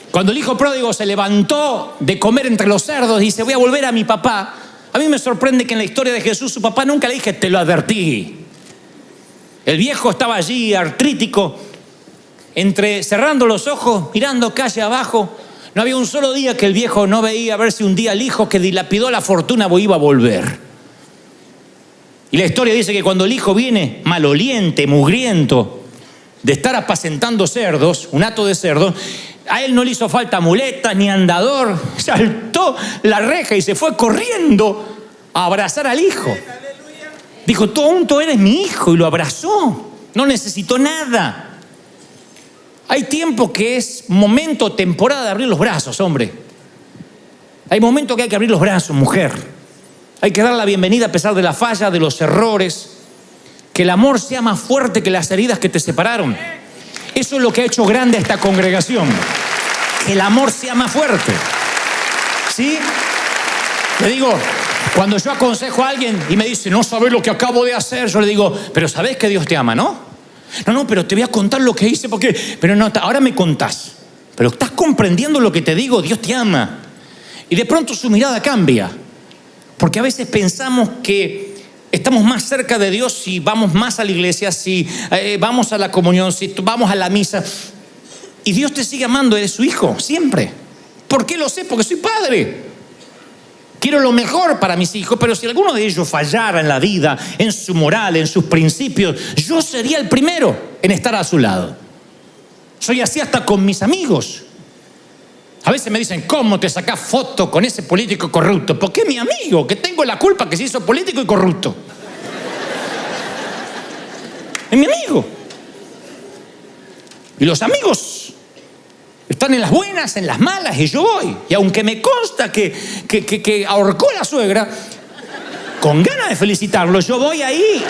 Cuando el hijo pródigo se levantó de comer entre los cerdos y dice, voy a volver a mi papá, a mí me sorprende que en la historia de Jesús su papá nunca le dije, te lo advertí. El viejo estaba allí, artrítico, cerrando los ojos, mirando calle abajo. No había un solo día que el viejo no veía a ver si un día el hijo que dilapidó la fortuna iba a volver. Y la historia dice que cuando el hijo viene maloliente, mugriento, de estar apacentando cerdos, un hato de cerdos, a él no le hizo falta muletas ni andador, saltó la reja y se fue corriendo a abrazar al hijo. Dijo, tú eres mi hijo, y lo abrazó. No necesitó nada. Hay tiempo que es momento, temporada de abrir los brazos, hombre. Hay momentos que hay que abrir los brazos, mujer. Hay que dar la bienvenida a pesar de la falla, de los errores. Que el amor sea más fuerte que las heridas que te separaron. Eso es lo que ha hecho grande a esta congregación. Que el amor sea más fuerte. ¿Sí? Le digo, cuando yo aconsejo a alguien y me dice, no sabes lo que acabo de hacer, yo le digo, pero sabes que Dios te ama, ¿no? No, pero te voy a contar lo que hice porque... Pero no, ahora me contás. Pero estás comprendiendo lo que te digo, Dios te ama. Y de pronto su mirada cambia. Porque a veces pensamos que estamos más cerca de Dios si vamos más a la iglesia, si vamos a la comunión, si vamos a la misa. Y Dios te sigue amando, eres su hijo, siempre. ¿Por qué lo sé? Porque soy padre. Quiero lo mejor para mis hijos, pero si alguno de ellos fallara en la vida, en su moral, en sus principios, yo sería el primero en estar a su lado. Soy así hasta con mis amigos. A veces me dicen, ¿cómo te sacás foto con ese político corrupto? Porque es mi amigo, que tengo la culpa que se hizo político y corrupto. Es mi amigo. Y los amigos están en las buenas, en las malas, y yo voy. Y aunque me consta que ahorcó a la suegra, con ganas de felicitarlo, yo voy ahí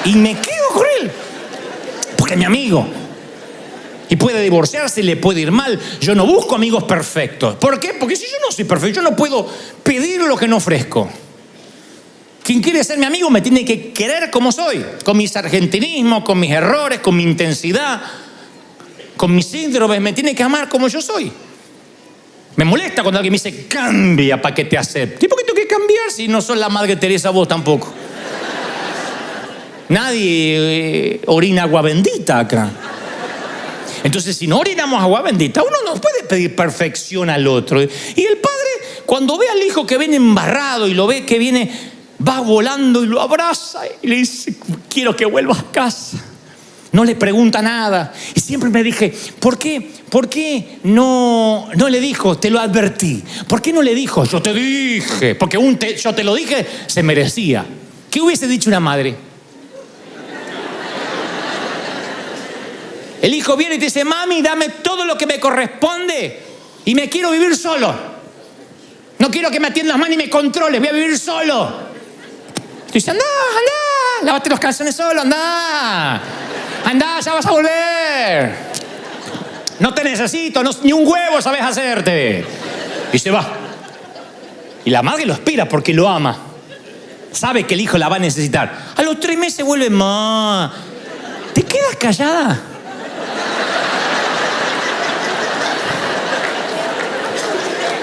y me quedo con él. Porque es mi amigo. Y puede divorciarse, le puede ir mal. Yo no busco amigos perfectos. ¿Por qué? Porque si yo no soy perfecto, yo no puedo pedir lo que no ofrezco. Quien quiere ser mi amigo me tiene que querer como soy, con mis argentinismos, con mis errores, con mi intensidad, con mis síndromes. Me tiene que amar como yo soy. Me molesta cuando alguien me dice, cambia para que te acepte. ¿Y por qué tengo que cambiar si no sos la Madre Teresa vos tampoco? Nadie orina agua bendita acá. Entonces, si no orinamos agua bendita, uno no puede pedir perfección al otro. Y el padre, cuando ve al hijo que viene embarrado y lo ve que viene, va volando y lo abraza y le dice, quiero que vuelvas a casa. No le pregunta nada. Y siempre me dije, ¿por qué no le dijo, te lo advertí? ¿Por qué no le dijo, yo te dije? Porque yo te lo dije, se merecía. ¿Qué hubiese dicho una madre? El hijo viene y te dice, mami, dame todo lo que me corresponde y me quiero vivir solo. No quiero que me atiendas más ni me controles, voy a vivir solo. Y dice, anda, lávate los calzones solo, anda, ya vas a volver. No te necesito, ni un huevo sabes hacerte. Y se va. Y la madre lo espera porque lo ama. Sabe que el hijo la va a necesitar. A los 3 meses vuelve, ma, ¿te quedas callada?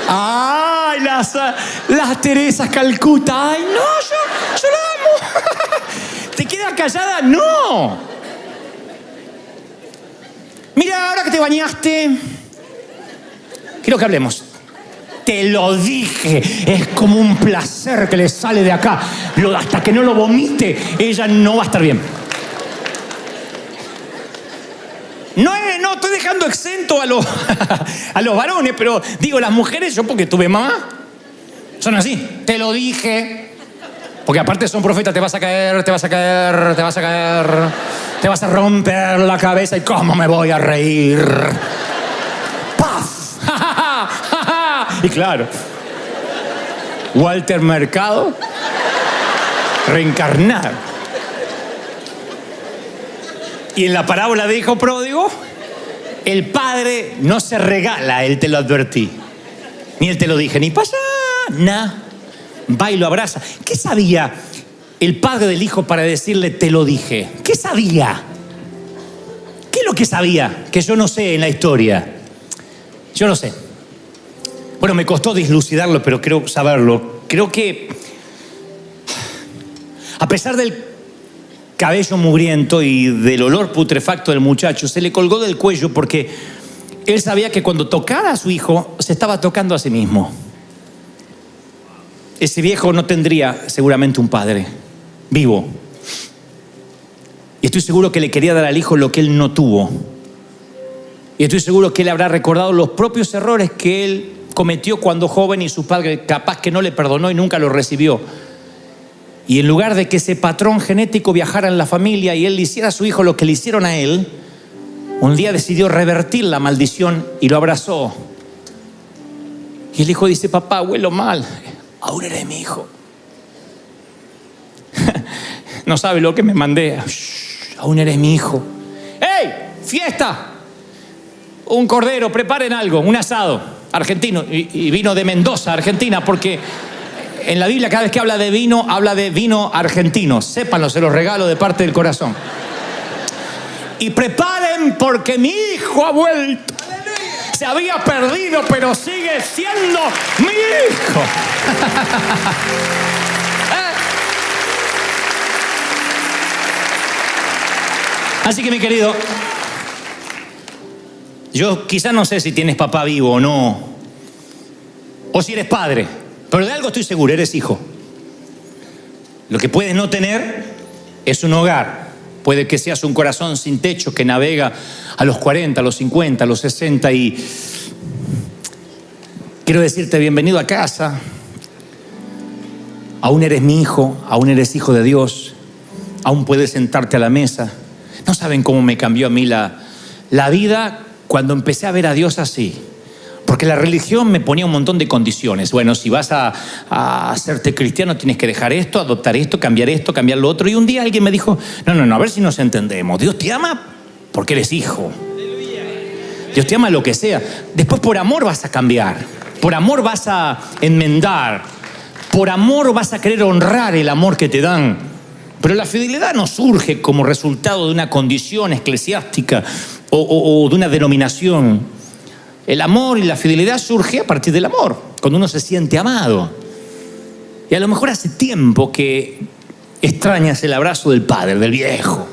Ay, las Teresas Calcuta. Ay, no, yo la amo. ¿Te quedas callada? No. Mira, ahora que te bañaste, quiero que hablemos. Te lo dije, es como un placer que le sale de acá. Hasta que no lo vomite, ella no va a estar bien. No estoy dejando exento a los varones, pero digo, las mujeres, yo porque tuve mamá, son así. Te lo dije. Porque aparte son profetas, te vas a caer, te vas a romper la cabeza y cómo me voy a reír. ¡Paf! Y claro, Walter Mercado, reencarnar. Y en la parábola de hijo pródigo, el padre no se regala, él te lo advertí. Ni él te lo dije, ni pasa nada. Va y lo abraza. ¿Qué sabía el padre del hijo para decirle te lo dije? ¿Qué sabía? ¿Qué es lo que sabía? Que yo no sé en la historia. Yo no sé. Bueno, me costó dislucidarlo, pero creo saberlo. Creo que, a pesar del cabello mugriento y del olor putrefacto del muchacho, se le colgó del cuello porque él sabía que cuando tocara a su hijo, se estaba tocando a sí mismo. Ese viejo no tendría seguramente un padre vivo. Y estoy seguro que le quería dar al hijo lo que él no tuvo. Y estoy seguro que él habrá recordado los propios errores que él cometió cuando joven y su padre capaz que no le perdonó y nunca lo recibió. Y en lugar de que ese patrón genético viajara en la familia y él le hiciera a su hijo lo que le hicieron a él, un día decidió revertir la maldición y lo abrazó. Y el hijo dice, papá, huelo mal. Aún eres mi hijo. No sabe lo que me mandé. Aún eres mi hijo. ¡Ey! ¡Fiesta! Un cordero, preparen algo, un asado argentino. Y vino de Mendoza, Argentina, porque en la Biblia cada vez que habla de vino argentino. Sépanlo, se los regalo de parte del corazón. Y preparen porque mi hijo ha vuelto. Se había perdido, pero sigue siendo mi hijo. Así que, mi querido, yo quizás no sé si tienes papá vivo o no, o si eres padre, pero de algo estoy seguro, eres hijo. Lo que puedes no tener es un hogar. Puede que seas un corazón sin techo que navega a los 40, a los 50, a los 60 y quiero decirte bienvenido a casa. Aún eres mi hijo, aún eres hijo de Dios, aún puedes sentarte a la mesa. No saben cómo me cambió a mí la vida cuando empecé a ver a Dios así. Porque la religión me ponía un montón de condiciones. Bueno, si vas a hacerte cristiano tienes que dejar esto, adoptar esto, cambiar lo otro. Y un día alguien me dijo, no, a ver si nos entendemos. Dios te ama porque eres hijo. Dios te ama lo que sea. Después por amor vas a cambiar. Por amor vas a enmendar. Por amor vas a querer honrar el amor que te dan. Pero la fidelidad no surge como resultado de una condición eclesiástica o de una denominación. El amor y la fidelidad surge a partir del amor, cuando uno se siente amado. Y a lo mejor hace tiempo que extrañas el abrazo del padre, del viejo.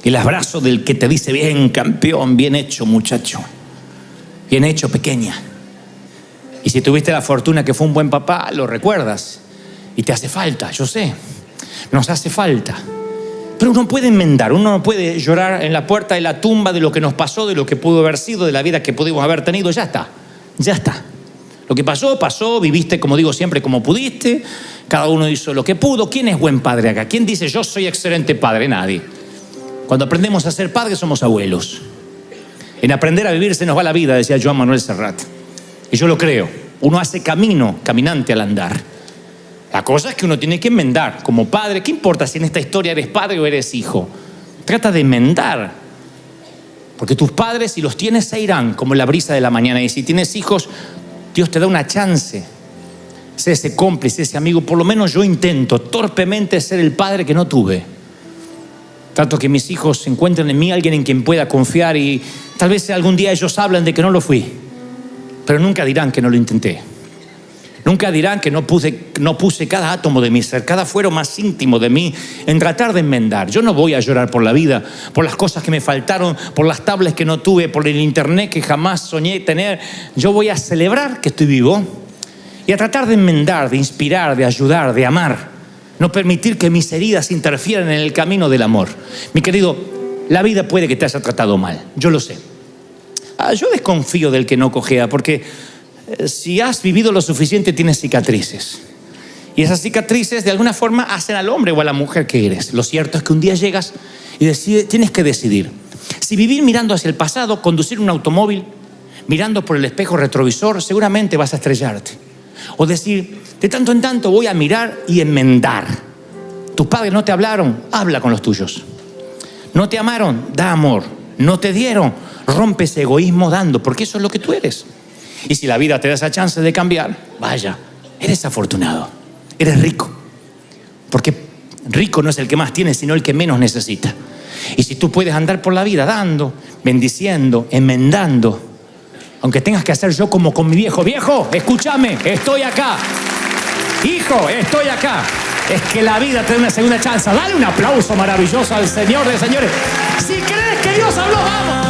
El abrazo del que te dice, bien campeón, bien hecho muchacho, bien hecho pequeña. Y si tuviste la fortuna que fue un buen papá, lo recuerdas. Y te hace falta, yo sé, nos hace falta. Pero uno puede enmendar, uno no puede llorar en la puerta de la tumba de lo que nos pasó, de lo que pudo haber sido, de la vida que pudimos haber tenido. Ya está. Lo que pasó, pasó, viviste, como digo siempre, como pudiste. Cada uno hizo lo que pudo. ¿Quién es buen padre acá? ¿Quién dice yo soy excelente padre? Nadie. Cuando aprendemos a ser padres somos abuelos. En aprender a vivir se nos va la vida, decía Joan Manuel Serrat. Y yo lo creo. Uno hace caminante al andar. La cosa es que uno tiene que enmendar como padre. ¿Qué importa si en esta historia eres padre o eres hijo? Trata de enmendar. Porque tus padres, si los tienes, se irán como la brisa de la mañana. Y si tienes hijos, Dios te da una chance. Sé ese cómplice, ese amigo. Por lo menos yo intento torpemente ser el padre que no tuve. Trato que mis hijos encuentren en mí alguien en quien pueda confiar. Y tal vez algún día ellos hablan de que no lo fui. Pero nunca dirán que no lo intenté. Nunca dirán que no puse cada átomo de mi ser, cada fuero más íntimo de mí en tratar de enmendar. Yo no voy a llorar por la vida, por las cosas que me faltaron, por las tablets que no tuve, por el internet que jamás soñé tener. Yo voy a celebrar que estoy vivo y a tratar de enmendar, de inspirar, de ayudar, de amar. No permitir que mis heridas interfieran en el camino del amor. Mi querido, la vida puede que te haya tratado mal, yo lo sé. Yo desconfío del que no cojea, porque si has vivido lo suficiente, tienes cicatrices. Y esas cicatrices de alguna forma hacen al hombre o a la mujer que eres. Lo cierto es que un día llegas y tienes que decidir. Si vivir mirando hacia el pasado, conducir un automóvil, mirando por el espejo retrovisor, seguramente vas a estrellarte. O decir, de tanto en tanto voy a mirar y enmendar. Tus padres no te hablaron, habla con los tuyos. No te amaron, da amor. No te dieron, rompe ese egoísmo dando, porque eso es lo que tú eres. Y si la vida te da esa chance de cambiar, vaya, eres afortunado, eres rico. Porque rico no es el que más tiene, sino el que menos necesita. Y si tú puedes andar por la vida dando, bendiciendo, enmendando, aunque tengas que hacer yo como con mi viejo, escúchame, estoy acá. Hijo, estoy acá. Es que la vida te da una segunda chance. Dale un aplauso maravilloso al Señor de señores. Si crees que Dios habló, vamos.